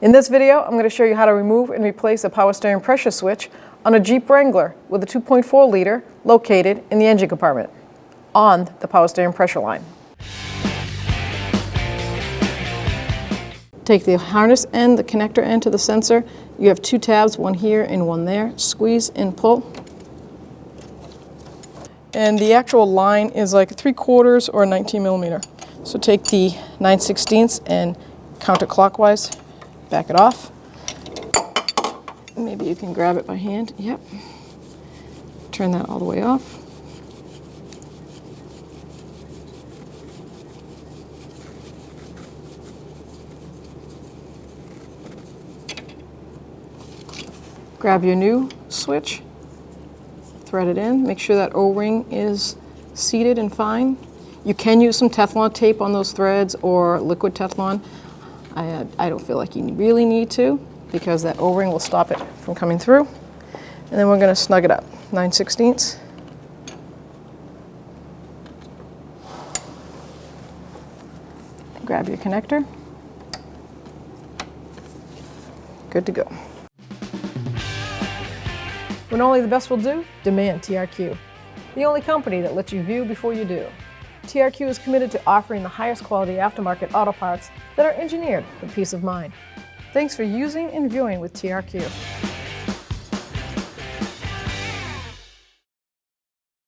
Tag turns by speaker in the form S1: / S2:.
S1: In this video, I'm going to show you how to remove and replace a power steering pressure switch on a Jeep Wrangler with a 2.4 liter located in the engine compartment on the power steering pressure line. Take the harness end, the connector end to the sensor. You have two tabs, one here and one there. Squeeze and pull. And the actual line is like 3/4 or 19 millimeter. So take the 9/16 and counterclockwise, back it off. Maybe you can grab it by hand. Yep. Turn that all the way off. Grab your new switch, thread it in, make sure that O-ring is seated and fine. You can use some Teflon tape on those threads or liquid Teflon. I don't feel like you really need to because that O-ring will stop it from coming through. And then we're going to snug it up, 9/16. Grab your connector. Good to go. When only the best will do, demand TRQ, the only company that lets you view before you do. TRQ is committed to offering the highest quality aftermarket auto parts that are engineered for peace of mind. Thanks for using and viewing with TRQ.